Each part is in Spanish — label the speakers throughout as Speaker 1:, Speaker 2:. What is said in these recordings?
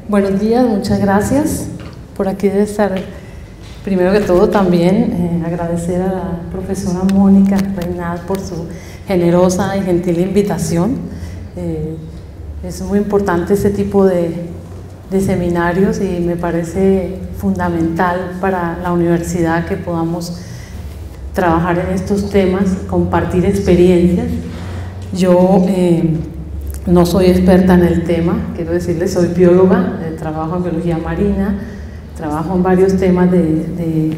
Speaker 1: Buenos días, muchas gracias. Por aquí debe estar, primero que todo, también agradecer a la profesora Mónica Reynal por su generosa y gentil invitación. Es muy importante este tipo de seminarios y me parece fundamental para la universidad que podamos trabajar en estos temas, compartir experiencias. Yo no soy experta en el tema, quiero decirles, soy bióloga, trabajo en biología marina, trabajo en varios temas de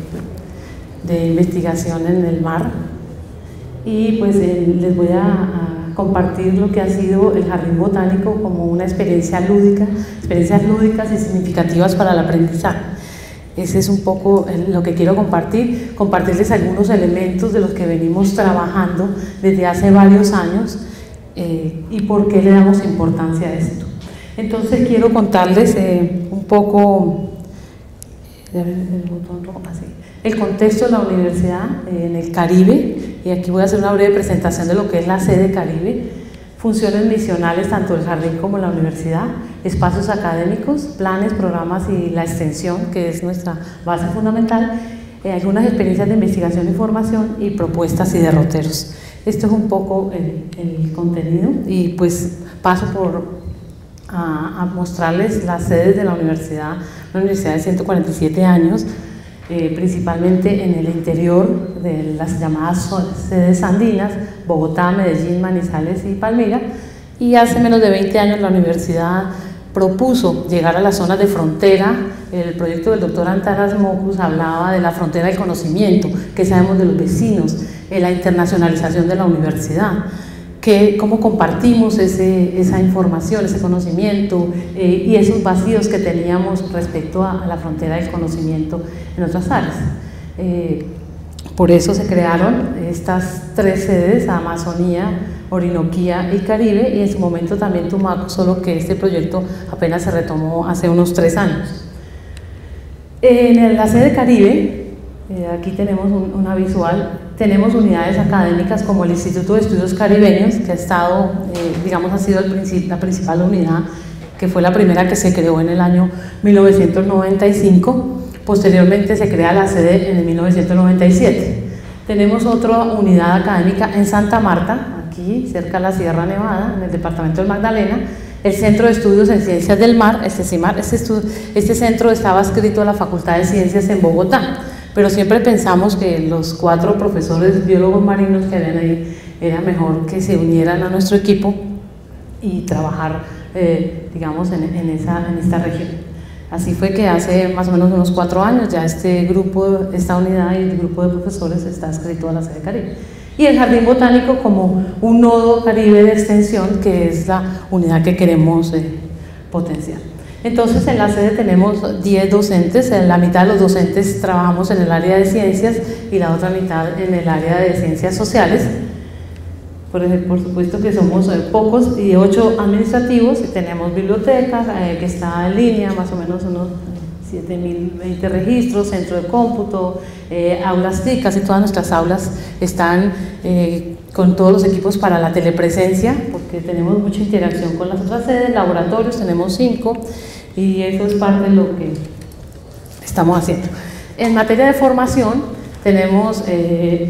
Speaker 1: investigación en el mar y pues les voy a compartir lo que ha sido el Jardín Botánico como una experiencia lúdica, experiencias lúdicas y significativas para el aprendizaje. Ese es un poco lo que quiero compartirles algunos elementos de los que venimos trabajando desde hace varios años y por qué le damos importancia a esto. Entonces quiero contarles un poco el contexto de la universidad en el Caribe, y aquí voy a hacer una breve presentación de lo que es la sede Caribe, funciones misionales tanto del jardín como la universidad, espacios académicos, planes, programas y la extensión, que es nuestra base fundamental, algunas experiencias de investigación y formación y propuestas y derroteros. Esto es un poco el contenido y pues paso a mostrarles las sedes de la universidad, una universidad de 147 años, principalmente en el interior de las llamadas sedes andinas, Bogotá, Medellín, Manizales y Palmira, y hace menos de 20 años la universidad propuso llegar a las zonas de frontera. El proyecto del doctor Antanas Mocus hablaba de la frontera del conocimiento, que sabemos de los vecinos, la internacionalización de la universidad, cómo compartimos esa información, ese conocimiento y esos vacíos que teníamos respecto a la frontera del conocimiento en otras áreas. Por eso se crearon estas tres sedes, Amazonía, Orinoquía y Caribe, y en su momento también Tumaco, solo que este proyecto apenas se retomó hace unos 3 años. En la sede Caribe, aquí tenemos una visual, tenemos unidades académicas como el Instituto de Estudios Caribeños, que ha estado, digamos, ha sido la principal unidad, que fue la primera que se creó en el año 1995, posteriormente se crea la sede en el 1997. Tenemos otra unidad académica en Santa Marta, aquí cerca de la Sierra Nevada, en el departamento del Magdalena, el Centro de Estudios en Ciencias del Mar, este centro estaba adscrito a la Facultad de Ciencias en Bogotá, pero siempre pensamos que los 4 profesores biólogos marinos que habían ahí era mejor que se unieran a nuestro equipo y trabajar, digamos, en esta región. Así fue que hace más o menos unos 4 años ya esta unidad y el grupo de profesores está adscrito a la sede Caribe. Y el Jardín Botánico como un nodo Caribe de extensión, que es la unidad que queremos potenciar. Entonces en la sede tenemos 10 docentes, la mitad de los docentes trabajamos en el área de ciencias y la otra mitad en el área de ciencias sociales. Por supuesto que somos pocos, y 8 administrativos, y tenemos bibliotecas que está en línea, más o menos unos 7.020 registros, centro de cómputo, aulas TIC, casi todas nuestras aulas están con todos los equipos para la telepresencia, porque tenemos mucha interacción con las otras sedes, laboratorios tenemos 5, y eso es parte de lo que estamos haciendo. En materia de formación,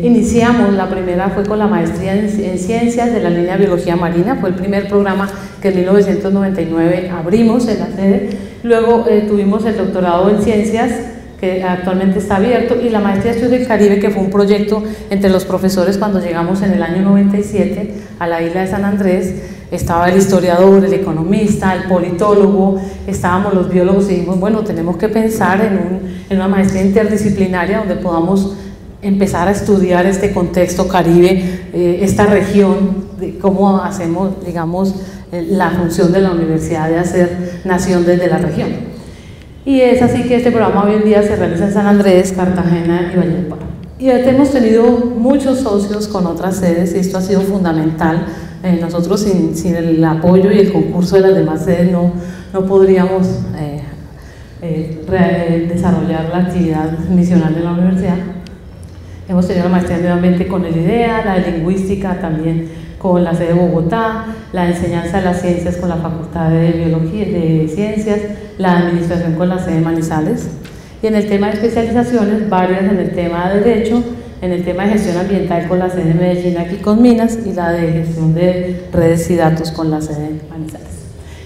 Speaker 1: iniciamos, la primera fue con la maestría en ciencias de la línea Biología Marina, fue el primer programa que en 1999 abrimos en la sede. Luego tuvimos el doctorado en ciencias, que actualmente está abierto, y la maestría de Estudios del Caribe, que fue un proyecto entre los profesores cuando llegamos en el año 97 a la isla de San Andrés. Estaba el historiador, el economista, el politólogo, estábamos los biólogos y dijimos, bueno, tenemos que pensar en una maestría interdisciplinaria donde podamos empezar a estudiar este contexto Caribe, esta región, de cómo hacemos, digamos, la función de la universidad de hacer nación desde la región. Y es así que este programa hoy en día se realiza en San Andrés, Cartagena y Valledupar. Y hemos tenido muchos socios con otras sedes y esto ha sido fundamental. Nosotros sin el apoyo y el concurso de las demás sedes no podríamos desarrollar la actividad misional de la universidad. Hemos tenido la maestría en medio ambiente con el IDEA, la de lingüística también con la sede de Bogotá, la enseñanza de las ciencias con la Facultad de Biología y de Ciencias, la administración con la sede de Manizales. Y en el tema de especializaciones, varias en el tema de Derecho, en el tema de gestión ambiental con la sede de Medellín aquí con Minas y la de gestión de redes y datos con la sede de Manizales.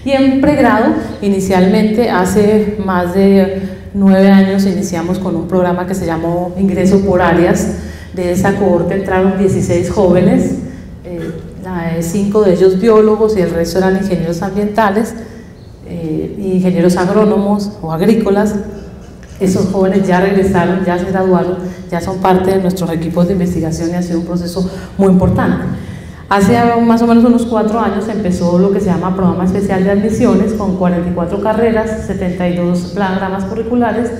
Speaker 1: Y en pregrado, inicialmente hace más de 9 años iniciamos con un programa que se llamó Ingreso por Áreas. De esa cohorte entraron 16 jóvenes, 5 de ellos biólogos y el resto eran ingenieros ambientales, ingenieros agrónomos o agrícolas. Esos jóvenes ya regresaron, ya se graduaron, ya son parte de nuestros equipos de investigación y ha sido un proceso muy importante. Hace más o menos unos 4 años empezó lo que se llama Programa Especial de Admisiones con 44 carreras, 72 programas curriculares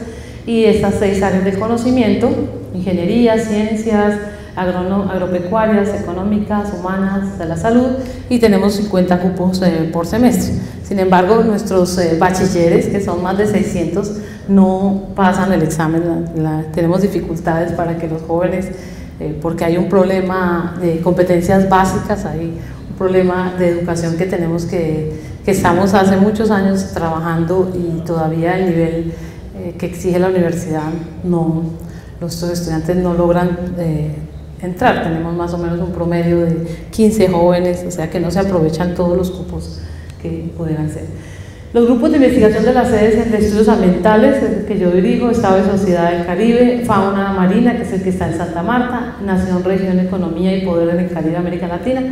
Speaker 1: y estas 6 áreas del conocimiento: ingeniería, ciencias, agropecuarias, económicas, humanas, de la salud, y tenemos 50 cupos por semestre. Sin embargo, nuestros bachilleres, que son más de 600, no pasan el examen. Tenemos dificultades para que los jóvenes, porque hay un problema de competencias básicas, hay un problema de educación que tenemos que estamos hace muchos años trabajando y todavía el nivel que exige la universidad, los estudiantes no logran entrar. Tenemos más o menos un promedio de 15 jóvenes, o sea que no se aprovechan todos los cupos que pudieran ser. Los grupos de investigación de las sedes de estudios ambientales, que yo dirijo: Estado y Sociedad del Caribe, Fauna Marina, que es el que está en Santa Marta, Nación, Región, Economía y Poder en el Caribe, América Latina,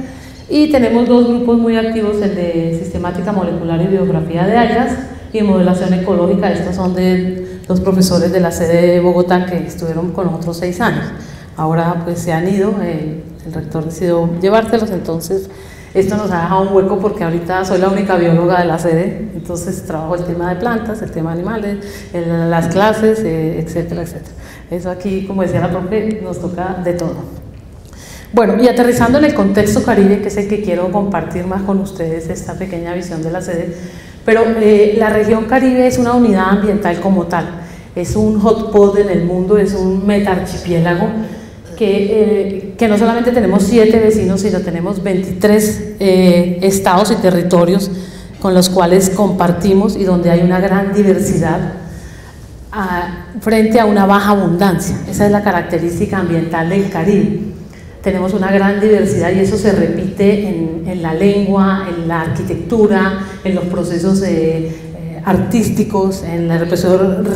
Speaker 1: y tenemos 2 grupos muy activos, el de Sistemática Molecular y Biografía de Algas y Modelación Ecológica. Estos son de los profesores de la sede de Bogotá que estuvieron con nosotros 6 años. Ahora pues se han ido, el rector decidió llevárselos, entonces esto nos ha dejado un hueco porque ahorita soy la única bióloga de la sede, entonces trabajo el tema de plantas, el tema de animales, las clases, etcétera, etcétera. Eso aquí, como decía la profe, nos toca de todo. Bueno, y aterrizando en el contexto Caribe, que es el que quiero compartir más con ustedes, esta pequeña visión de la sede, pero la región Caribe es una unidad ambiental como tal, es un hotspot en el mundo, es un metaarchipiélago que no solamente tenemos 7 vecinos, sino tenemos 23 estados y territorios con los cuales compartimos y donde hay una gran diversidad frente a una baja abundancia. Esa es la característica ambiental del Caribe. Tenemos una gran diversidad y eso se repite en la lengua, en la arquitectura, en los procesos artísticos, en la represión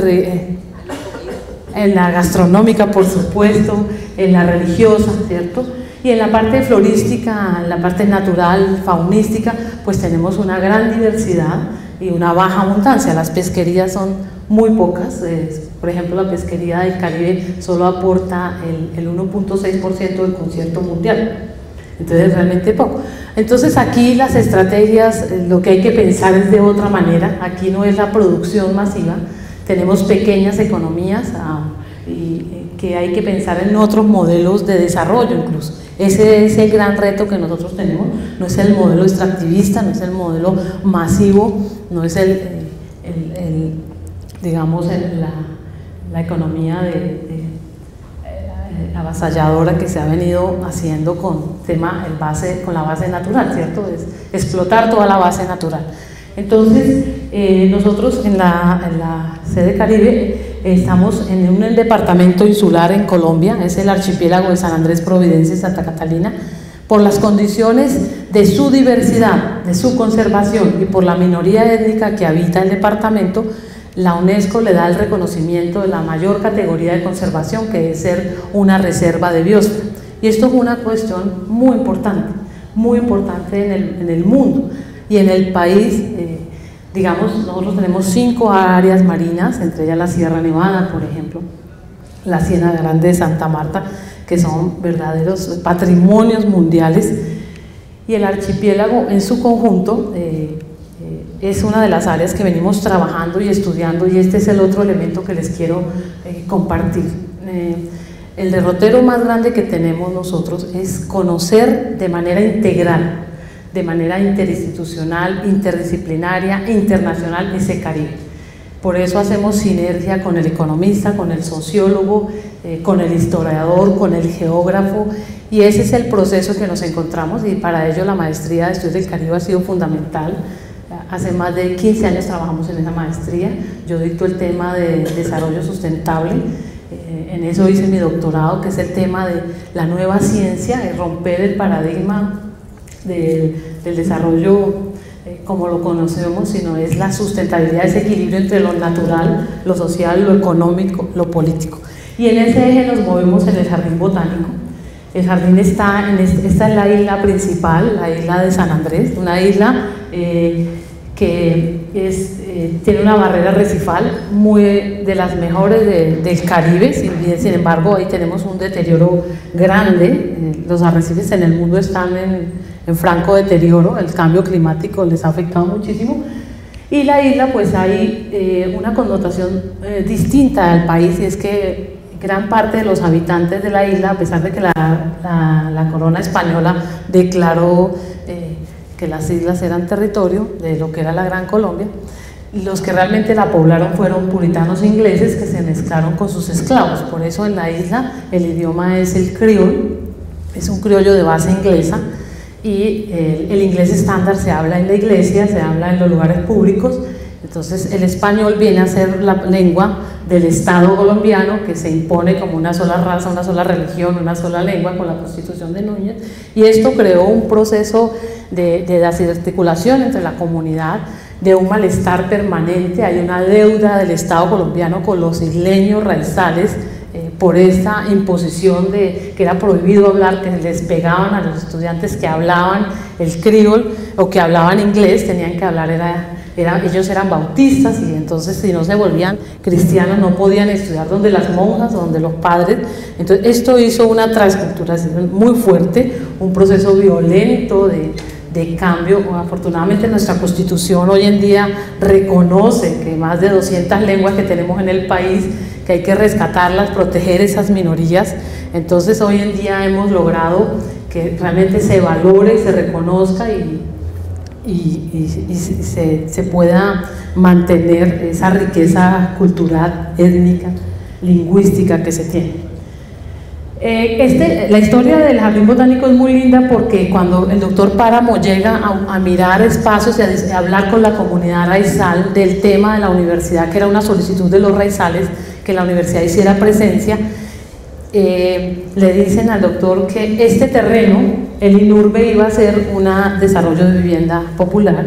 Speaker 1: en la gastronómica, por supuesto, en la religiosa, ¿cierto? Y en la parte florística, en la parte natural, faunística, pues tenemos una gran diversidad y una baja abundancia. Las pesquerías son muy pocas, por ejemplo, la pesquería del Caribe solo aporta el 1.6% del concierto mundial, entonces realmente poco. Entonces aquí las estrategias, lo que hay que pensar es de otra manera. Aquí no es la producción masiva, tenemos pequeñas economías y que hay que pensar en otros modelos de desarrollo incluso. Ese es el gran reto que nosotros tenemos, no es el modelo extractivista, no es el modelo masivo, no es digamos la economía avasalladora que se ha venido haciendo con la base natural, ¿cierto? Es explotar toda la base natural. Entonces, nosotros en la sede Caribe estamos en un departamento insular en Colombia, es el archipiélago de San Andrés, Providencia y Santa Catalina. Por las condiciones de su diversidad, de su conservación y por la minoría étnica que habita el departamento, la UNESCO le da el reconocimiento de la mayor categoría de conservación, que es ser una reserva de biosfera. Y esto es una cuestión muy importante en el mundo y en el país. Digamos, nosotros tenemos 5 áreas marinas, entre ellas la Sierra Nevada, por ejemplo, la Ciénaga Grande de Santa Marta, que son verdaderos patrimonios mundiales, y el archipiélago en su conjunto es una de las áreas que venimos trabajando y estudiando, y este es el otro elemento que les quiero compartir. El derrotero más grande que tenemos nosotros es conocer de manera integral, de manera interinstitucional, interdisciplinaria, internacional ese Caribe. Por eso hacemos sinergia con el economista, con el sociólogo, con el historiador, con el geógrafo, y ese es el proceso que nos encontramos, y para ello la maestría de estudios del Caribe ha sido fundamental. Hace más de 15 años trabajamos en esa maestría, yo dicto el tema de desarrollo sustentable, en eso hice mi doctorado, que es el tema de la nueva ciencia, de romper el paradigma del desarrollo como lo conocemos, sino es la sustentabilidad, ese equilibrio entre lo natural, lo social, lo económico, lo político. Y en ese eje nos movemos en el Jardín Botánico. El jardín esta es la isla principal, la isla de San Andrés, una isla que tiene una barrera arrecifal muy de las mejores del Caribe, sin embargo ahí tenemos un deterioro grande, los arrecifes en el mundo están en franco deterioro, el cambio climático les ha afectado muchísimo, y la isla pues hay una connotación distinta al país, y es que gran parte de los habitantes de la isla, a pesar de que la corona española declaró que las islas eran territorio de lo que era la Gran Colombia, los que realmente la poblaron fueron puritanos ingleses que se mezclaron con sus esclavos. Por eso en la isla el idioma es el criol, es un criollo de base inglesa, y el inglés estándar se habla en la iglesia, se habla en los lugares públicos. Entonces el español viene a ser la lengua del Estado colombiano, que se impone como una sola raza, una sola religión, una sola lengua con la Constitución de Núñez, y esto creó un proceso de desarticulación entre la comunidad, de un malestar permanente. Hay una deuda del Estado colombiano con los isleños raizales por esta imposición de que era prohibido hablar, que les pegaban a los estudiantes que hablaban el criol o que hablaban inglés, tenían que hablar, ellos eran bautistas, y entonces si no se volvían cristianos no podían estudiar donde las monjas o donde los padres. Entonces esto hizo una transculturación muy fuerte, un proceso violento de cambio. Afortunadamente nuestra Constitución hoy en día reconoce que más de 200 lenguas que tenemos en el país, que hay que rescatarlas, proteger esas minorías. Entonces hoy en día hemos logrado que realmente se valore, se reconozca y se pueda mantener esa riqueza cultural, étnica, lingüística que se tiene. La historia del Jardín Botánico es muy linda, porque cuando el doctor Páramo llega a mirar espacios y a hablar con la comunidad raizal del tema de la universidad, que era una solicitud de los raizales, que la universidad hiciera presencia, le dicen al doctor que este terreno, el INURBE, iba a ser un desarrollo de vivienda popular,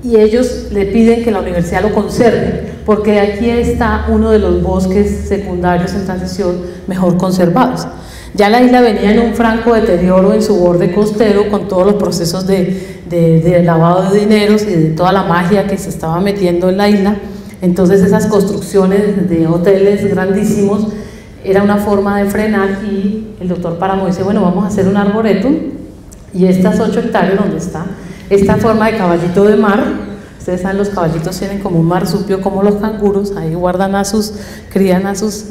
Speaker 1: y ellos le piden que la universidad lo conserve, porque aquí está uno de los bosques secundarios en transición mejor conservados. Ya la isla venía en un franco deterioro en su borde costero, con todos los procesos de lavado de dineros y de toda la magia que se estaba metiendo en la isla. Entonces esas construcciones de hoteles grandísimos era una forma de frenar, y el doctor Páramo dice, bueno, vamos a hacer un arboretum, y estas 8 hectáreas donde está esta forma de caballito de mar. Ustedes saben, los caballitos tienen como un marsupio como los canguros, ahí guardan crían a sus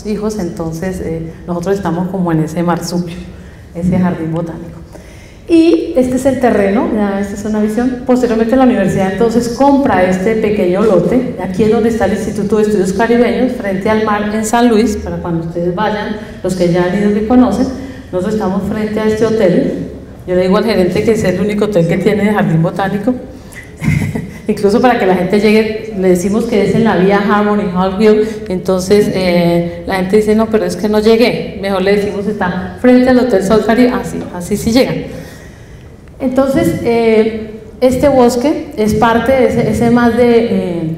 Speaker 1: hijos, entonces nosotros estamos como en ese marsupio, ese jardín botánico. Y este es el terreno, ya esta es una visión. Posteriormente la universidad entonces compra este pequeño lote, aquí es donde está el Instituto de Estudios Caribeños, frente al mar en San Luis, para cuando ustedes vayan, los que ya han ido que conocen. Nosotros estamos frente a este hotel. Yo le digo al gerente que es el único hotel que tiene de jardín botánico. Incluso para que la gente llegue, le decimos que es en la vía Harmony Hallview, entonces la gente dice, no, pero es que no llegué. Mejor le decimos, está frente al Hotel Sol Caribe, así sí llegan. Entonces, este bosque es parte de ese más de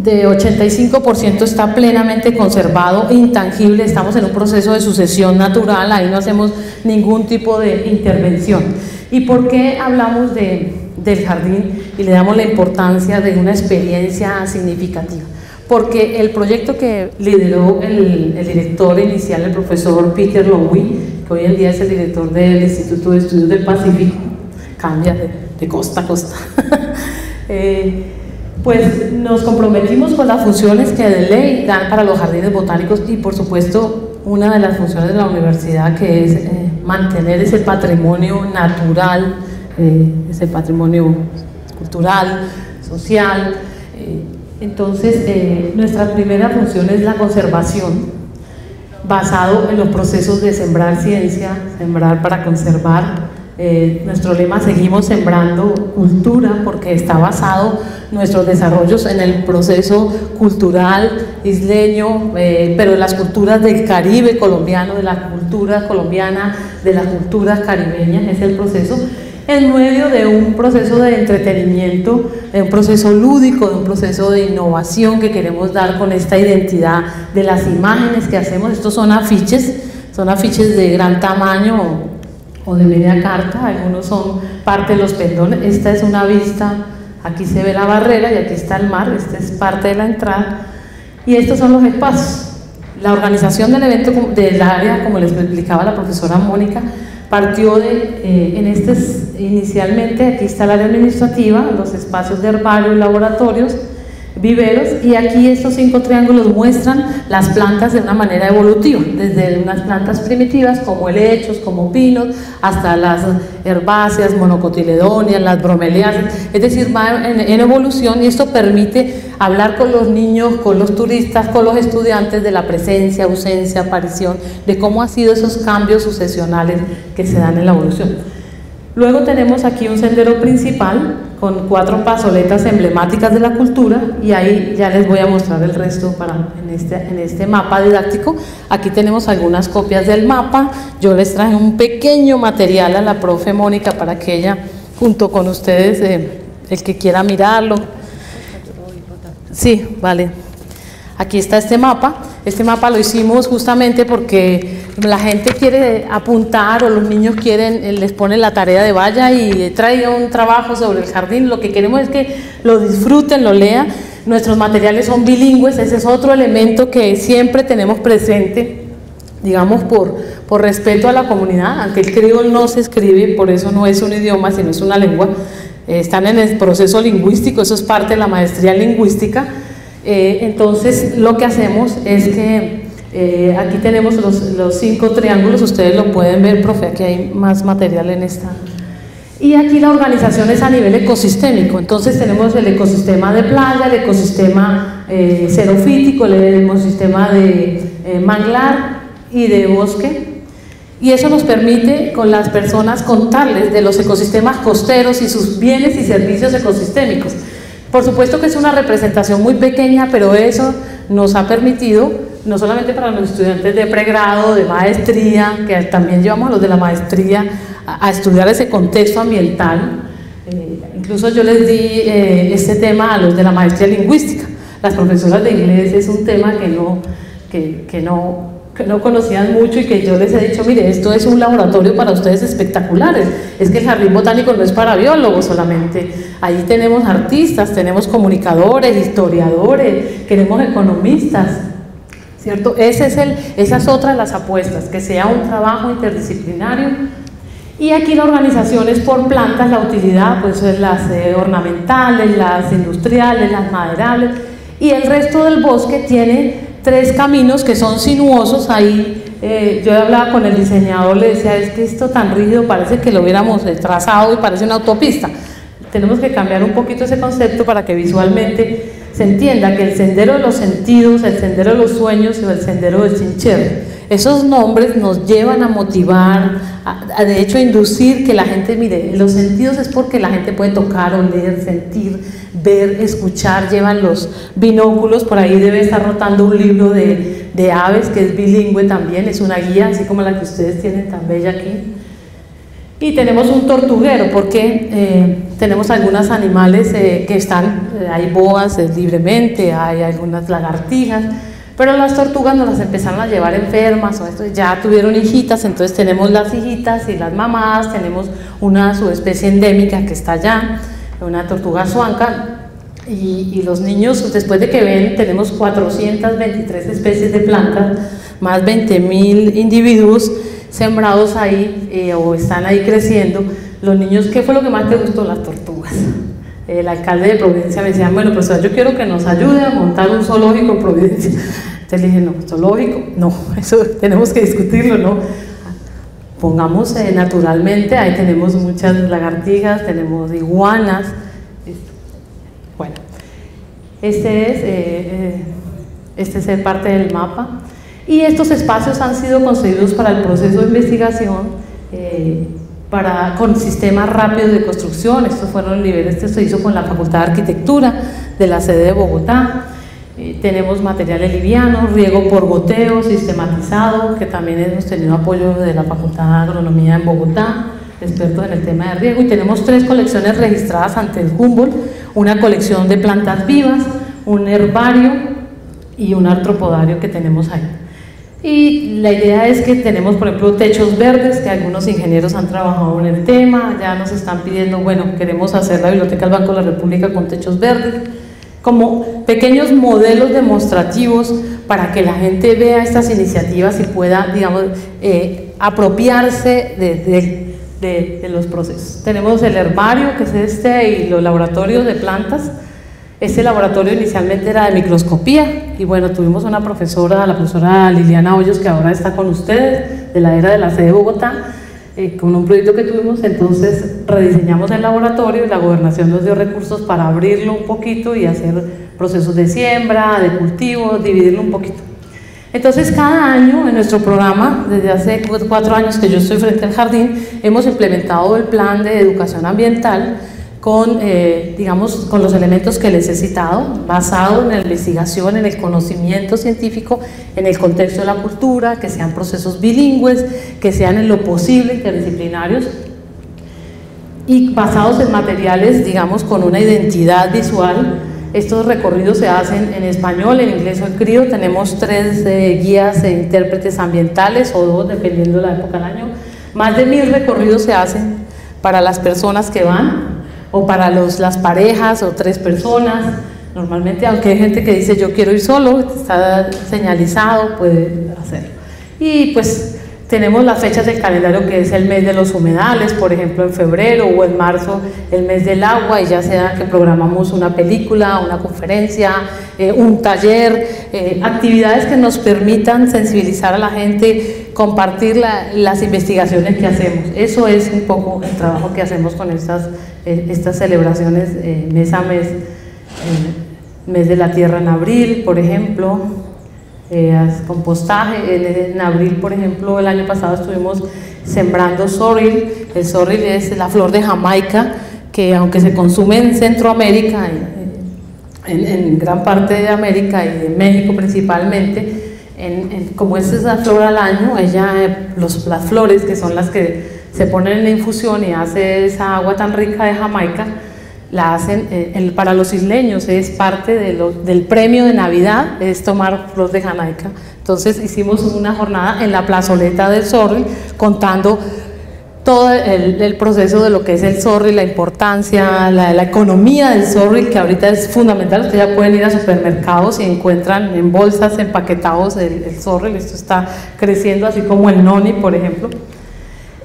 Speaker 1: 85% está plenamente conservado, intangible. Estamos en un proceso de sucesión natural, ahí no hacemos ningún tipo de intervención. ¿Y por qué hablamos del jardín y le damos la importancia de una experiencia significativa? Porque el proyecto que lideró el director inicial, el profesor Peter Lowy, que hoy en día es el director del Instituto de Estudios del Pacífico, cambia de costa a costa, Pues nos comprometimos con las funciones que de ley dan para los jardines botánicos y por supuesto una de las funciones de la universidad, que es mantener ese patrimonio natural, ese patrimonio cultural, social. Entonces nuestra primera función es la conservación, basado en los procesos de sembrar ciencia, sembrar para conservar. Nuestro lema seguimos sembrando cultura, porque está basado nuestros desarrollos en el proceso cultural isleño, pero de las culturas del Caribe colombiano, de la cultura colombiana, de las culturas caribeñas, es el proceso en medio de un proceso de entretenimiento, de un proceso lúdico, de un proceso de innovación que queremos dar con esta identidad de las imágenes que hacemos. Estos son afiches de gran tamaño o de media carta, algunos son parte de los pendones. Esta es una vista, aquí se ve la barrera y aquí está el mar, esta es parte de la entrada, y estos son los espacios. La organización del evento del área, como les explicaba la profesora Mónica, partió inicialmente, aquí está el área administrativa, los espacios de herbario, laboratorios, viveros, y aquí estos 5 triángulos muestran las plantas de una manera evolutiva, desde unas plantas primitivas como helechos, como pinos, hasta las herbáceas, monocotiledonias, las bromeliáceas, es decir, va en evolución, y esto permite hablar con los niños, con los turistas, con los estudiantes de la presencia, ausencia, aparición, de cómo han sido esos cambios sucesionales que se dan en la evolución. Luego tenemos aquí un sendero principal con 4 pasoletas emblemáticas de la cultura, y ahí ya les voy a mostrar el resto en este mapa didáctico. Aquí tenemos algunas copias del mapa. Yo les traje un pequeño material a la profe Mónica para que ella, junto con ustedes, el que quiera mirarlo. Sí, vale. Aquí está este mapa. Este mapa lo hicimos justamente porque la gente quiere apuntar, o los niños quieren, les ponen la tarea de vaya y traiga un trabajo sobre el jardín. Lo que queremos es que lo disfruten, lo lean. Nuestros materiales son bilingües, ese es otro elemento que siempre tenemos presente, digamos por respeto a la comunidad, aunque el criol no se escribe, por eso no es un idioma, sino es una lengua. Están en el proceso lingüístico, eso es parte de la maestría lingüística. Entonces lo que hacemos es que aquí tenemos los 5 triángulos, ustedes lo pueden ver, profe, aquí hay más material en esta. Y aquí la organización es a nivel ecosistémico, entonces tenemos el ecosistema de playa, el ecosistema xerofítico, el ecosistema de manglar y de bosque, y eso nos permite con las personas contarles de los ecosistemas costeros y sus bienes y servicios ecosistémicos. Por supuesto que es una representación muy pequeña, pero eso nos ha permitido, no solamente para los estudiantes de pregrado, de maestría, que también llevamos a los de la maestría a estudiar ese contexto ambiental. Incluso yo les di este tema a los de la maestría lingüística. Las profesoras de inglés es un tema que no conocían mucho, y que yo les he dicho, mire, esto es un laboratorio para ustedes espectaculares. Es que el jardín botánico no es para biólogos solamente, allí tenemos artistas, tenemos comunicadores, historiadores, queremos economistas, ¿cierto? Esa es otra de las apuestas, que sea un trabajo interdisciplinario. Y aquí la organización es por plantas, la utilidad, pues las ornamentales, las industriales, las maderables, y el resto del bosque tiene 3 caminos que son sinuosos. Ahí yo hablaba con el diseñador, le decía, es que esto tan rígido parece que lo hubiéramos trazado y parece una autopista. Tenemos que cambiar un poquito ese concepto para que visualmente se entienda que el sendero de los sentidos, el sendero de los sueños y el sendero del Chincherro, esos nombres nos llevan a motivar, de hecho a inducir que la gente mire. Los sentidos es porque la gente puede tocar, oler, sentir, ver, escuchar, llevan los binóculos, por ahí debe estar rotando un libro de aves que es bilingüe también, es una guía así como la que ustedes tienen tan bella aquí. Y tenemos un tortuguero porque tenemos algunos animales que están, hay boas libremente, hay algunas lagartijas, pero las tortugas nos las empezaron a llevar enfermas, o esto, ya tuvieron hijitas, entonces tenemos las hijitas y las mamás, tenemos una subespecie endémica que está allá, una tortuga suanca, y los niños, después de que ven, tenemos 423 especies de plantas, más 20.000 individuos sembrados ahí o están ahí creciendo. Los niños, ¿qué fue lo que más te gustó? Las tortugas. el alcalde de Providencia me decía, bueno, profesor, yo quiero que nos ayude a montar un zoológico en Providencia. Entonces le dije, no, zoológico, no, eso tenemos que discutirlo, ¿no? Pongamos naturalmente, ahí tenemos muchas lagartijas, tenemos iguanas. Bueno, este es parte del mapa. Y estos espacios han sido concebidos para el proceso de investigación, con sistemas rápidos de construcción. Estos fueron niveles, esto se hizo con la Facultad de Arquitectura de la sede de Bogotá. Tenemos materiales livianos, riego por goteo sistematizado, que también hemos tenido apoyo de la Facultad de Agronomía en Bogotá, expertos en el tema de riego, y tenemos 3 colecciones registradas ante el Humboldt, una colección de plantas vivas, un herbario y un artropodario que tenemos ahí. Y la idea es que tenemos, por ejemplo, techos verdes, que algunos ingenieros han trabajado en el tema, ya nos están pidiendo, bueno, queremos hacer la Biblioteca del Banco de la República con techos verdes, como pequeños modelos demostrativos para que la gente vea estas iniciativas y pueda, digamos, apropiarse de los procesos. Tenemos el herbario, que es y los laboratorios de plantas. Este laboratorio inicialmente era de microscopía y bueno, tuvimos una profesora, la profesora Liliana Hoyos, que ahora está con ustedes, de la era de la sede de Bogotá, con un proyecto que tuvimos. Entonces rediseñamos el laboratorio y la gobernación nos dio recursos para abrirlo un poquito y hacer procesos de siembra, de cultivo, dividirlo un poquito. Entonces cada año en nuestro programa, desde hace 4 años que yo estoy frente al jardín, hemos implementado el plan de educación ambiental con, digamos, con los elementos que les he citado, basado en la investigación, en el conocimiento científico, en el contexto de la cultura, que sean procesos bilingües, que sean en lo posible interdisciplinarios y basados en materiales, digamos, con una identidad visual. Estos recorridos se hacen en español, en inglés o en criollo. Tenemos 3 guías e intérpretes ambientales o 2, dependiendo de la época del año. Más de 1000 recorridos se hacen para las personas que van, o para las parejas o 3 personas. Normalmente, aunque hay gente que dice yo quiero ir solo, está señalizado, puede hacerlo. Y pues tenemos las fechas del calendario, que es el mes de los humedales, por ejemplo en febrero, o en marzo el mes del agua, y ya sea que programamos una película, una conferencia, un taller, actividades que nos permitan sensibilizar a la gente, compartir las investigaciones que hacemos. Eso es un poco el trabajo que hacemos con estas celebraciones mes a mes. Mes de la tierra en abril, por ejemplo, compostaje. En abril, por ejemplo, el año pasado estuvimos sembrando sorrel. El sorrel es la flor de Jamaica, que aunque se consume en Centroamérica, en gran parte de América y de México principalmente, como es esa flor al año, las flores, que son las que se ponen en infusión y hace esa agua tan rica de Jamaica, la hacen para los isleños, es parte del premio de Navidad, es tomar flor de Jamaica. Entonces hicimos una jornada en la plazoleta del sorrel, contando todo el proceso de lo que es el sorrel, la importancia, la economía del sorrel, que ahorita es fundamental. Ustedes ya pueden ir a supermercados y encuentran en bolsas empaquetados el sorrel. Esto está creciendo, así como el noni, por ejemplo.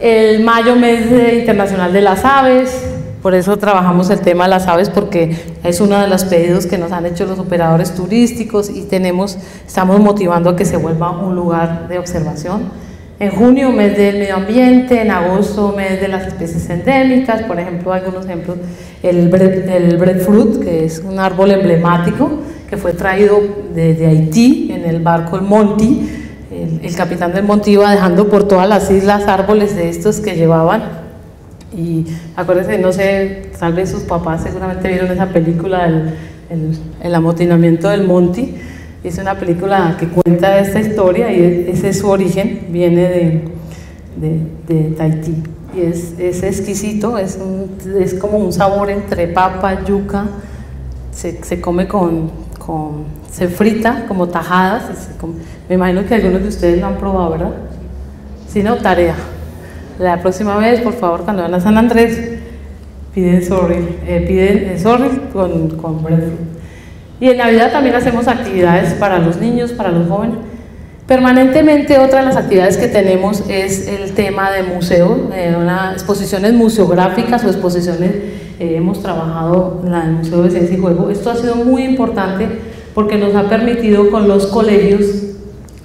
Speaker 1: El mayo, mes internacional de las aves, por eso trabajamos el tema de las aves, porque es uno de los pedidos que nos han hecho los operadores turísticos y estamos motivando a que se vuelva un lugar de observación. En junio, mes del medio ambiente. En agosto, mes de las especies endémicas. Por ejemplo, algunos ejemplos, el breadfruit, que es un árbol emblemático que fue traído de Haití en el barco el Monty. El capitán del Monty iba dejando por todas las islas árboles de estos que llevaban. Y acuérdense, no sé, tal vez sus papás seguramente vieron esa película, el amotinamiento del Monty. Es una película que cuenta esta historia y ese es su origen, viene de Tahití. Y es exquisito, es como un sabor entre papa, yuca, se come se frita como tajadas. Me imagino que algunos de ustedes lo han probado, ¿verdad? Si no, tarea. La próxima vez, por favor, cuando van a San Andrés, piden sorrel con breadfruit. Y en Navidad también hacemos actividades para los niños, para los jóvenes. Permanentemente, otra de las actividades que tenemos es el tema de museo, exposiciones museográficas o exposiciones hemos trabajado en el Museo de Ciencia y Juego. Esto ha sido muy importante porque nos ha permitido con los colegios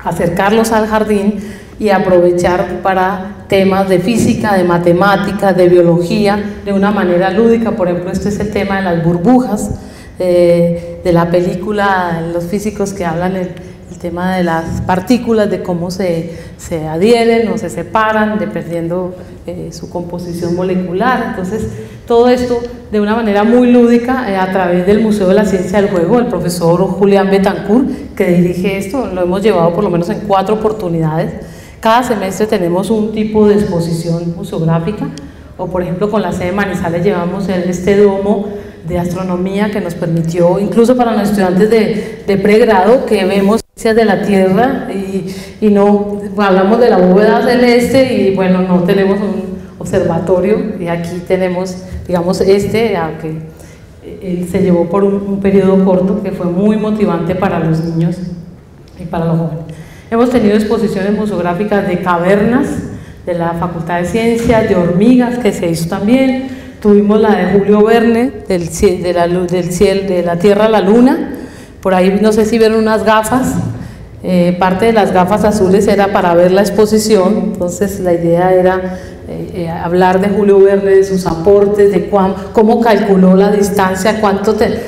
Speaker 1: acercarlos al jardín y aprovechar para temas de física, de matemáticas, de biología, de una manera lúdica. Por ejemplo, este es el tema de las burbujas, de la película, los físicos que hablan el tema de las partículas, de cómo se adhieren o se separan dependiendo su composición molecular. Entonces, todo esto de una manera muy lúdica a través del Museo de la Ciencia del Juego. El profesor Julián Betancourt, que dirige esto, lo hemos llevado por lo menos en 4 oportunidades. Cada semestre tenemos un tipo de exposición museográfica, o por ejemplo con la sede de Manizales llevamos este domo de astronomía que nos permitió, incluso para los estudiantes de pregrado, que vemos ciencias de la Tierra y no hablamos de la bóveda celeste y bueno, no tenemos un observatorio, y aquí tenemos, digamos, aunque él se llevó por un periodo corto, que fue muy motivante para los niños y para los jóvenes. Hemos tenido exposiciones museográficas de cavernas de la Facultad de Ciencias, de hormigas, que se hizo también. Tuvimos la de Julio Verne, de la Tierra a la Luna. Por ahí no sé si vieron unas gafas, parte de las gafas azules era para ver la exposición. Entonces la idea era hablar de Julio Verne, de sus aportes, de cómo calculó la distancia,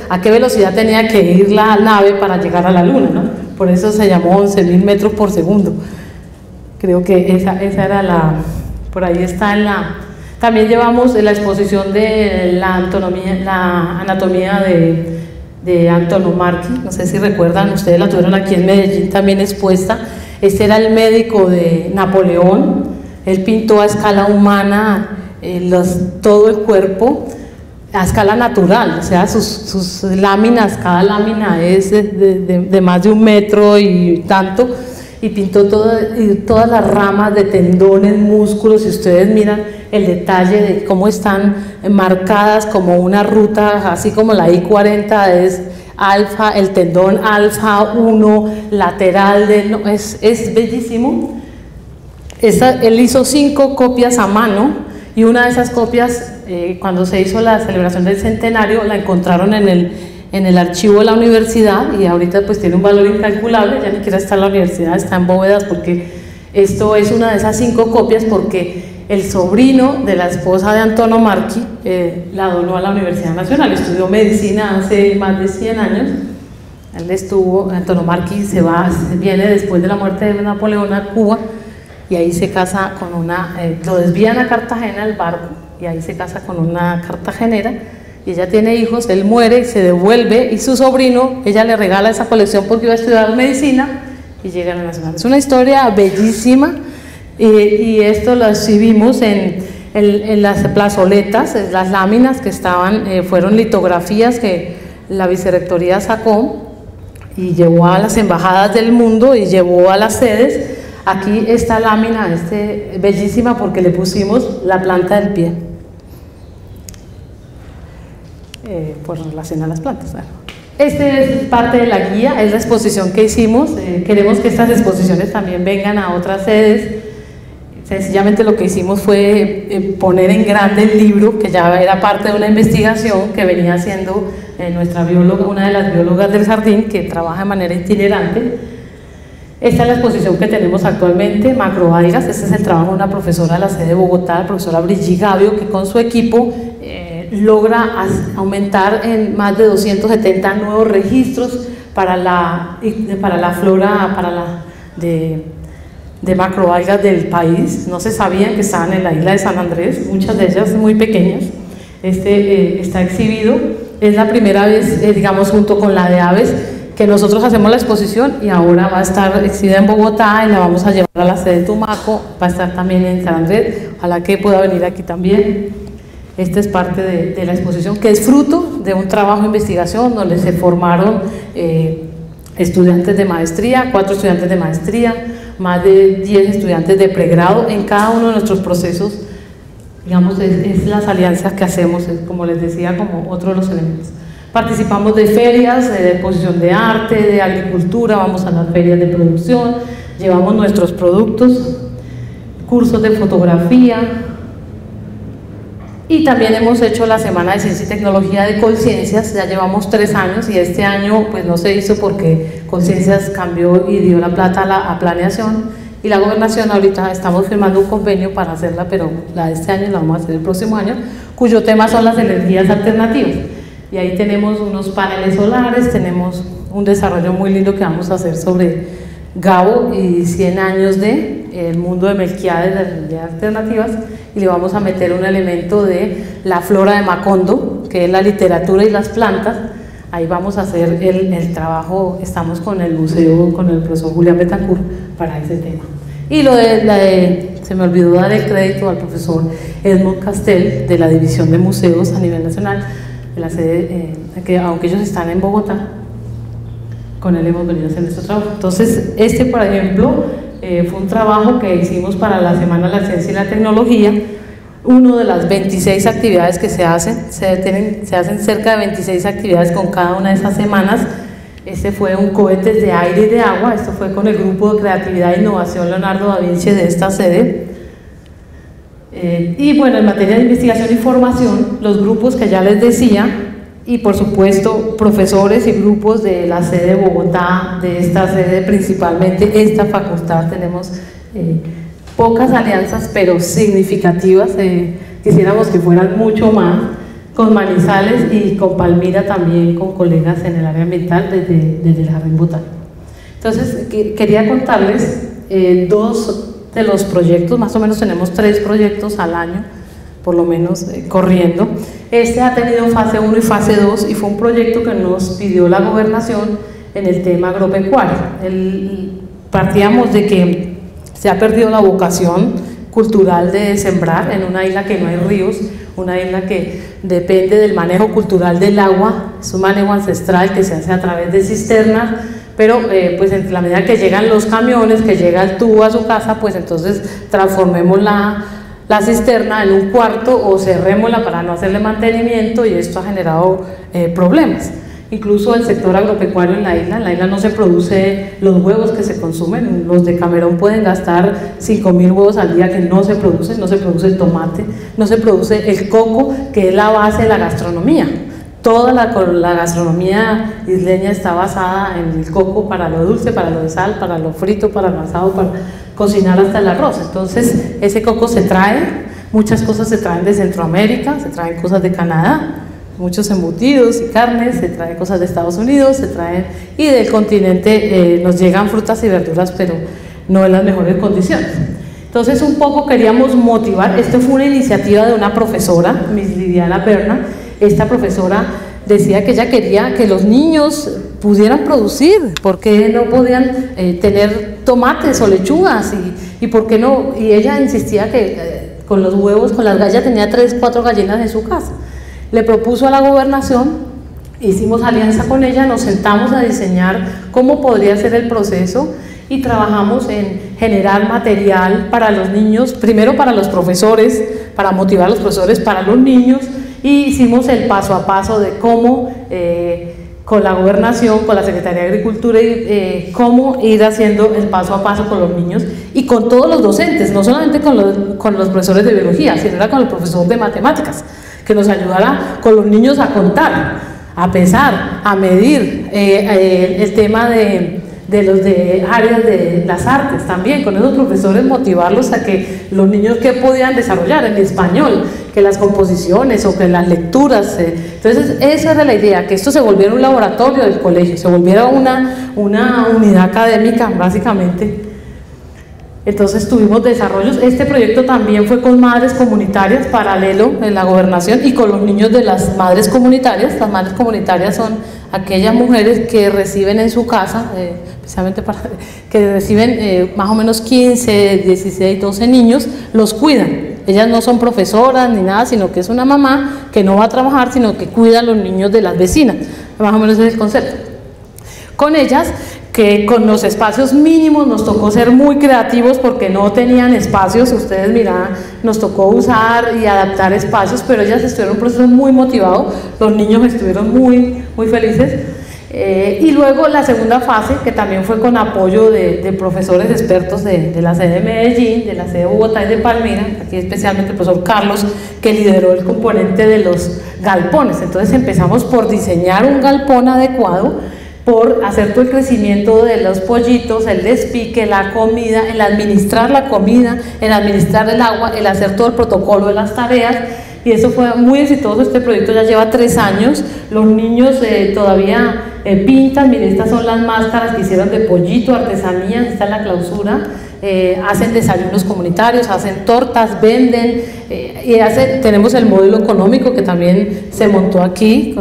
Speaker 1: a qué velocidad tenía que ir la nave para llegar a la Luna, ¿no? Por eso se llamó 11.000 metros por segundo. Creo que esa era por ahí está También llevamos la exposición de la anatomía de Antonio Marchi, no sé si recuerdan, ustedes la tuvieron aquí en Medellín también expuesta. Este era el médico de Napoleón, él pintó a escala humana todo el cuerpo, a escala natural, o sea, sus láminas, cada lámina es de más de 1 metro y tanto, y pintó todas las ramas de tendones, músculos. Si ustedes miran el detalle de cómo están marcadas como una ruta, así como la I-40 es alfa, el tendón alfa 1, lateral, es bellísimo. Él hizo 5 copias a mano, y una de esas copias, cuando se hizo la celebración del centenario, la encontraron en el archivo de la universidad, y ahorita pues tiene un valor incalculable. Ya ni siquiera está en la universidad, está en bóvedas, porque esto es una de esas 5 copias, porque el sobrino de la esposa de Antonio Marchi la donó a la Universidad Nacional. Estudió medicina hace más de 100 años. Antonio Marchi viene después de la muerte de Napoleón a Cuba, y ahí se casa con lo desvían a Cartagena el barco, y ahí se casa con una cartagenera, y ella tiene hijos. Él muere, se devuelve, y su sobrino, ella le regala esa colección porque iba a estudiar medicina, y llega a la Nacional. Es una historia bellísima, y esto lo exhibimos en las plazoletas. Las láminas que fueron litografías que la vicerrectoría sacó y llevó a las embajadas del mundo y llevó a las sedes. Aquí esta lámina, bellísima, porque le pusimos la planta del pie, por relación a las plantas. Bueno, es parte de la guía, es la exposición que hicimos. Queremos que estas exposiciones también vengan a otras sedes. Sencillamente lo que hicimos fue poner en grande el libro, que ya era parte de una investigación que venía haciendo nuestra bióloga, una de las biólogas del jardín, que trabaja de manera itinerante. Esta es la exposición que tenemos actualmente, macroalgas. Este es el trabajo de una profesora de la sede de Bogotá, la profesora Brigitte Gavio, que con su equipo logra aumentar en más de 270 nuevos registros para la flora de macroalgas del país. No se sabían que estaban en la isla de San Andrés, muchas de ellas muy pequeñas. Está exhibido, es la primera vez, digamos, junto con la de aves, que nosotros hacemos la exposición, y ahora va a estar exhibida en Bogotá y la vamos a llevar a la sede de Tumaco, va a estar también en San Andrés, ojalá que pueda venir aquí también. Esta es parte de la exposición, que es fruto de un trabajo de investigación donde se formaron estudiantes de maestría, 4 estudiantes de maestría, más de 10 estudiantes de pregrado en cada uno de nuestros procesos. Digamos, es las alianzas que hacemos, como les decía, como otro de los elementos. Participamos de ferias, de exposición de arte, de agricultura, vamos a las ferias de producción, llevamos nuestros productos, cursos de fotografía. Y también hemos hecho la Semana de Ciencia y Tecnología de Colciencias, ya llevamos 3 años y este año pues no se hizo porque Colciencias cambió y dio la plata a planeación, y la gobernación ahorita estamos firmando un convenio para hacerla, pero la de este año la vamos a hacer el próximo año, cuyo tema son las energías alternativas. Y ahí tenemos unos paneles solares, tenemos un desarrollo muy lindo que vamos a hacer sobre Gabo y 100 años de el mundo de Melquiades, de las energías alternativas, y le vamos a meter un elemento de la flora de Macondo, que es la literatura y las plantas. Ahí vamos a hacer el trabajo, estamos con el museo, con el profesor Julián Betancourt para ese tema. Y se me olvidó dar el crédito al profesor Edmond Castel de la División de Museos a nivel nacional, de la sede, que aunque ellos están en Bogotá, con él hemos venido a hacer nuestro trabajo. Entonces, por ejemplo, fue un trabajo que hicimos para la Semana de la Ciencia y la Tecnología. Una de las 26 actividades que se hacen cerca de 26 actividades con cada una de esas semanas. Este fue un cohetes de aire y de agua, esto fue con el grupo de creatividad e innovación Leonardo da Vinci de esta sede. Y bueno, en materia de investigación y formación, los grupos que ya les decía, y por supuesto profesores y grupos de la sede de Bogotá, de esta sede principalmente, esta facultad, tenemos pocas alianzas pero significativas, quisiéramos que fueran mucho más, con Manizales y con Palmira también, con colegas en el área ambiental desde el Jardín Botánico. Entonces quería contarles 2 de los proyectos, más o menos tenemos 3 proyectos al año, por lo menos corriendo. Este ha tenido fase 1 y fase 2 y fue un proyecto que nos pidió la gobernación en el tema agropecuario. Partíamos de que se ha perdido la vocación cultural de sembrar en una isla que no hay ríos, una isla que depende del manejo cultural del agua, es un manejo ancestral que se hace a través de cisternas, pero pues en la medida que llegan los camiones, que llega el tubo a su casa, pues entonces transformemos la cisterna en un cuarto o cerrémosla para no hacerle mantenimiento, y esto ha generado problemas. Incluso el sector agropecuario en la isla no se produce los huevos que se consumen. Los de Camerón pueden gastar 5.000 huevos al día que no se produce el tomate, no se produce el coco, que es la base de la gastronomía. Toda la gastronomía isleña está basada en el coco, para lo dulce, para lo de sal, para lo frito, para lo asado, para cocinar hasta el arroz. Entonces ese coco se trae, muchas cosas se traen de Centroamérica, se traen cosas de Canadá, muchos embutidos y carnes, se traen cosas de Estados Unidos, se traen, y del continente nos llegan frutas y verduras, pero no en las mejores condiciones. Entonces un poco queríamos motivar, esto fue una iniciativa de una profesora, Miss Lidiana Berna. Esta profesora decía que ella quería que los niños pudieran producir, porque no podían tener tomates o lechugas, y por qué no, y ella insistía que con los huevos, con las gallinas, tenía 3, 4 gallinas en su casa. Le propuso a la gobernación, hicimos alianza con ella, nos sentamos a diseñar cómo podría ser el proceso y trabajamos en generar material para los niños, primero para los profesores, para motivar a los profesores, para los niños, y hicimos el paso a paso de cómo con la gobernación, con la Secretaría de Agricultura, cómo ir haciendo el paso a paso con los niños y con todos los docentes, no solamente con los profesores de biología, sino con el profesor de matemáticas, que nos ayudara con los niños a contar, a pensar, a medir, el tema de los de áreas de las artes también, con esos profesores motivarlos a que los niños que podían desarrollar en español, que las composiciones o que las lecturas, entonces esa era la idea, que esto se volviera un laboratorio del colegio, se volviera una unidad académica básicamente. Entonces tuvimos desarrollos, este proyecto también fue con madres comunitarias, paralelo en la gobernación, y con los niños de las madres comunitarias. Las madres comunitarias son aquellas mujeres que reciben en su casa, especialmente que reciben más o menos 15, 16, 12 niños, los cuidan. Ellas no son profesoras ni nada, sino que es una mamá que no va a trabajar, sino que cuida a los niños de las vecinas. Más o menos ese es el concepto. Con ellas, que con los espacios mínimos nos tocó ser muy creativos porque no tenían espacios, ustedes miran, nos tocó usar y adaptar espacios, pero ellas estuvieron en un proceso muy motivado, los niños estuvieron muy felices. Y luego la segunda fase, que también fue con apoyo de profesores expertos de la sede de Medellín, de la sede de Bogotá y de Palmira, aquí especialmente el profesor Carlos, que lideró el componente de los galpones. Entonces empezamos por diseñar un galpón adecuado, por hacer todo el crecimiento de los pollitos, el despique, la comida, el administrar la comida, el administrar el agua, el hacer todo el protocolo de las tareas, y eso fue muy exitoso. Este proyecto ya lleva 3 años, los niños todavía pintan, miren, estas son las máscaras que hicieron de pollito, artesanías, está en la clausura, hacen desayunos comunitarios, hacen tortas, venden, tenemos el modelo económico que también se montó aquí,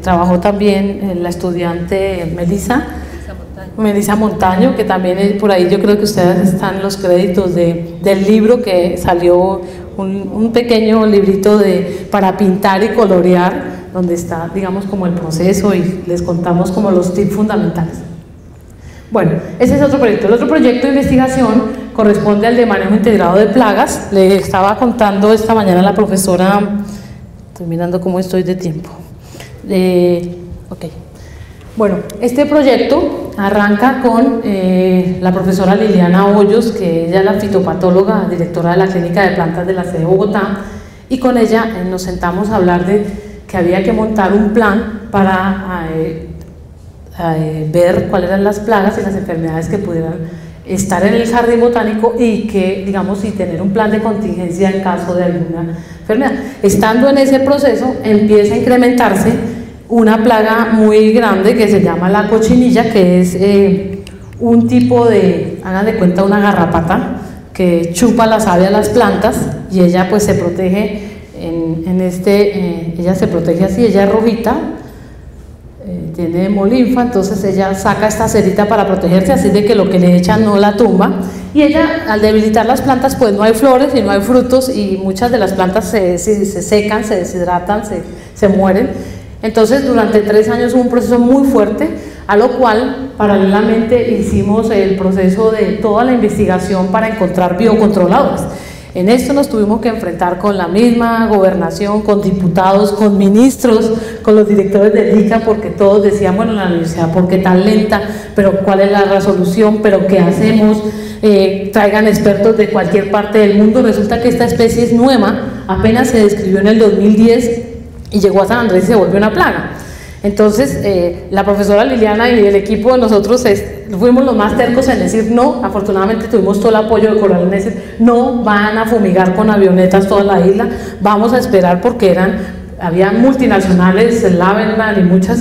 Speaker 1: trabajó también la estudiante Melissa Montaño, que también por ahí yo creo que ustedes están los créditos del libro que salió, un pequeño librito para pintar y colorear, donde está, digamos, como el proceso y les contamos como los tips fundamentales. Bueno, ese es otro proyecto. El otro proyecto de investigación corresponde al de manejo integrado de plagas. Le estaba contando esta mañana a la profesora, estoy mirando cómo estoy de tiempo. Bueno, este proyecto arranca con la profesora Liliana Hoyos, que ella es la fitopatóloga, directora de la Clínica de Plantas de la sede de Bogotá, y con ella nos sentamos a hablar de que había que montar un plan para ver cuáles eran las plagas y las enfermedades que pudieran estar en el jardín botánico y que, digamos, y tener un plan de contingencia en caso de alguna enfermedad. Estando en ese proceso, empieza a incrementarse una plaga muy grande que se llama la cochinilla, que es un tipo de, hagan de cuenta, una garrapata que chupa la savia a las plantas, y ella pues se protege ella se protege así, ella es rojita, tiene hemolinfa, entonces ella saca esta cerita para protegerse, así de que lo que le echan no la tumba, y ella, al debilitar las plantas, pues no hay flores y no hay frutos, y muchas de las plantas se secan, se deshidratan, se mueren. Entonces durante 3 años hubo un proceso muy fuerte, a lo cual paralelamente hicimos el proceso de toda la investigación para encontrar biocontroladores. En esto nos tuvimos que enfrentar con la misma gobernación, con diputados, con ministros, con los directores del ICA, porque todos decían, bueno, la universidad, ¿por qué tan lenta? ¿Pero cuál es la resolución? ¿Pero qué hacemos? Traigan expertos de cualquier parte del mundo. Resulta que esta especie es nueva, apenas se describió en el 2010 y llegó a San Andrés y se volvió una plaga. Entonces, la profesora Liliana y el equipo de nosotros fuimos los más tercos en decir no. Afortunadamente tuvimos todo el apoyo de Coral en decir no van a fumigar con avionetas toda la isla, vamos a esperar, porque había multinacionales, Lavenland y muchos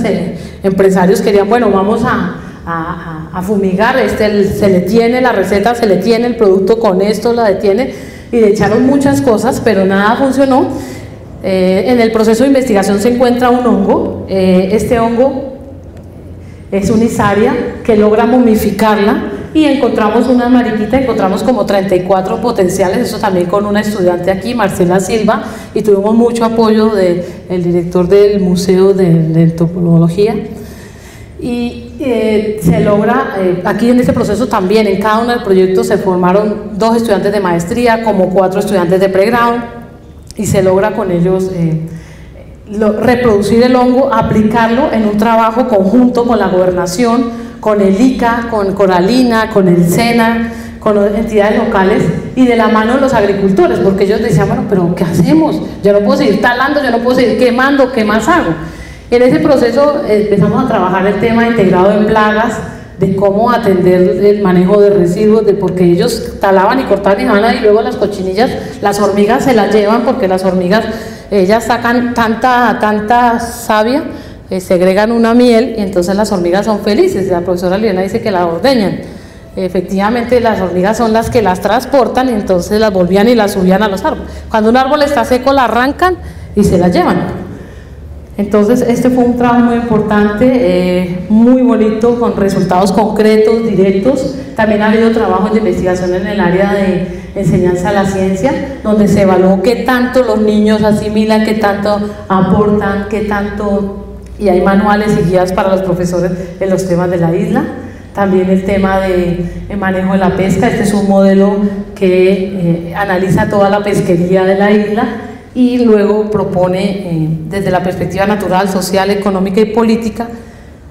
Speaker 1: empresarios querían, bueno, vamos a fumigar, se le tiene la receta, se le tiene el producto, con esto la detiene, y le echaron muchas cosas, pero nada funcionó. En el proceso de investigación se encuentra un hongo, este hongo es una Isaria que logra momificarla, y encontramos una mariquita, encontramos como 34 potenciales, eso también con una estudiante aquí, Marcela Silva, y tuvimos mucho apoyo del director del Museo de Entomología, y se logra, aquí en este proceso también, en cada uno de los proyectos se formaron 2 estudiantes de maestría, como 4 estudiantes de pregrado, y se logra con ellos reproducir el hongo, aplicarlo en un trabajo conjunto con la gobernación, con el ICA, con Coralina, con el SENA, con entidades locales, y de la mano de los agricultores, porque ellos decían, bueno, pero ¿qué hacemos? Yo no puedo seguir talando, yo no puedo seguir quemando, ¿qué más hago? En ese proceso empezamos a trabajar el tema integrado en plagas, de cómo atender el manejo de residuos, porque ellos talaban y cortaban y dejaban, y luego las cochinillas, las hormigas se las llevan, porque las hormigas, ellas sacan tanta savia, segregan una miel, y entonces las hormigas son felices. La profesora Liliana dice que la ordeñan. Efectivamente, las hormigas son las que las transportan, y entonces las volvían y las subían a los árboles. Cuando un árbol está seco, la arrancan y se la llevan. Entonces este fue un trabajo muy importante, muy bonito, con resultados concretos, directos. También ha habido trabajos de investigación en el área de enseñanza a la ciencia, donde se evaluó qué tanto los niños asimilan, qué tanto aportan, qué tanto, y hay manuales y guías para los profesores en los temas de la isla. También el tema de manejo de la pesca, este es un modelo que analiza toda la pesquería de la isla, y luego propone desde la perspectiva natural, social, económica y política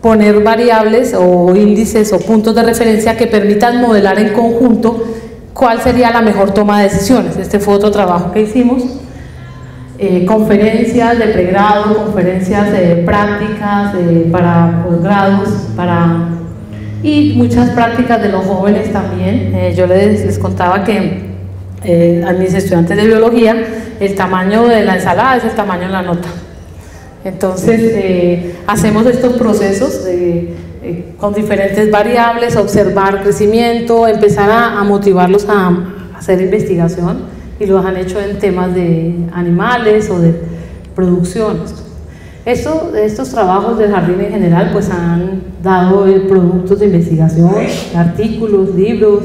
Speaker 1: poner variables o índices o puntos de referencia que permitan modelar en conjunto cuál sería la mejor toma de decisiones. Este fue otro trabajo que hicimos. Conferencias de pregrado, conferencias de prácticas para posgrados, y muchas prácticas de los jóvenes también. Yo les contaba que a mis estudiantes de biología el tamaño de la ensalada es el tamaño de la nota. Entonces hacemos estos procesos con diferentes variables, observar crecimiento, empezar a motivarlos a hacer investigación, y lo han hecho en temas de animales o de producción. Estos trabajos del jardín en general pues han dado productos de investigación, artículos, libros,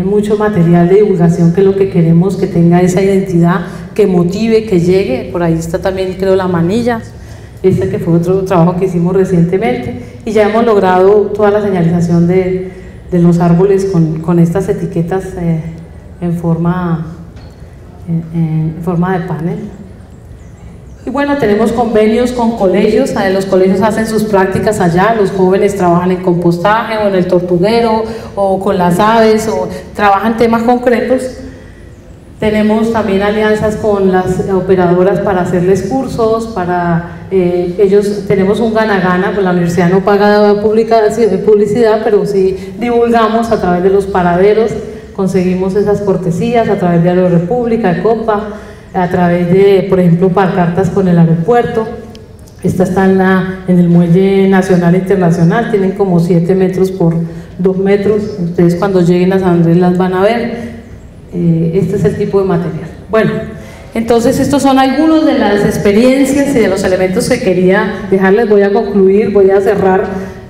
Speaker 1: mucho material de divulgación, que es lo que queremos, que tenga esa identidad, que motive, que llegue. Por ahí está también, creo, la manilla, que fue otro trabajo que hicimos recientemente, y ya hemos logrado toda la señalización de los árboles con estas etiquetas en forma de panel. Y bueno, tenemos convenios con colegios. Los colegios hacen sus prácticas allá, los jóvenes trabajan en compostaje o en el tortuguero o con las aves, o trabajan temas concretos. Tenemos también alianzas con las operadoras para hacerles cursos, tenemos un gana-gana, pues la universidad no paga publicidad, pero sí divulgamos a través de los paraderos, conseguimos esas cortesías a través de Aerorepública, de Copa, a través de, por ejemplo, pancartas con el aeropuerto. Esta está en el Muelle Nacional e Internacional, tienen como 7 metros por 2 metros, ustedes cuando lleguen a San Andrés las van a ver. Este es el tipo de material. Bueno, entonces estos son algunos de las experiencias y de los elementos que quería dejarles. Voy a concluir, voy a cerrar,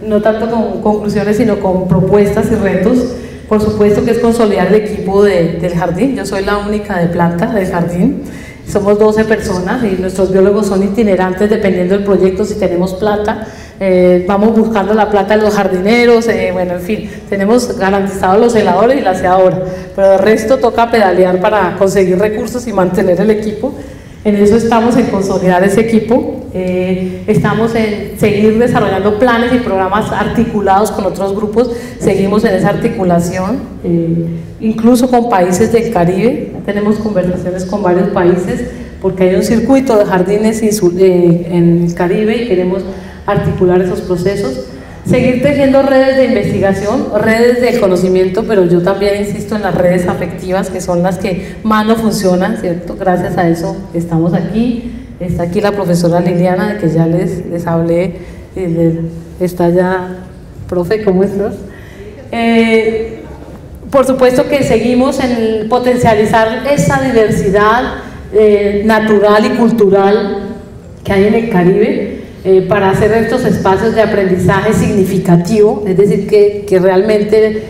Speaker 1: no tanto con conclusiones, sino con propuestas y retos. Por supuesto que es consolidar el equipo del jardín. Yo soy la única de planta del jardín. Somos 12 personas y nuestros biólogos son itinerantes dependiendo del proyecto. Si tenemos plata, vamos buscando la plata de los jardineros, bueno, en fin, tenemos garantizados los heladores y la aseadora, pero el resto toca pedalear para conseguir recursos y mantener el equipo. En eso estamos, en consolidar ese equipo. Estamos en seguir desarrollando planes y programas articulados con otros grupos. Seguimos en esa articulación, incluso con países del Caribe. Tenemos conversaciones con varios países porque hay un circuito de jardines en el Caribe y queremos articular esos procesos. Seguir tejiendo redes de investigación, redes de conocimiento, pero yo también insisto en las redes afectivas, que son las que más no funcionan, ¿cierto? Gracias a eso estamos aquí. Está aquí la profesora Liliana, de que ya les hablé. Está ya, profe, ¿cómo estás? Por supuesto que seguimos en potencializar esa diversidad natural y cultural que hay en el Caribe, para hacer estos espacios de aprendizaje significativo, es decir, que realmente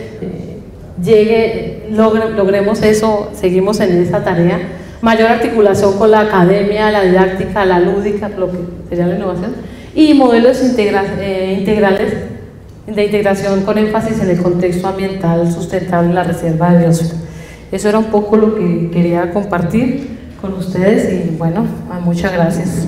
Speaker 1: logremos eso. Seguimos en esa tarea. Mayor articulación con la academia, la didáctica, la lúdica, lo que sería la innovación, y modelos integrales de integración con énfasis en el contexto ambiental sustentable en la reserva de biosfera. Eso era un poco lo que quería compartir con ustedes y bueno, muchas gracias.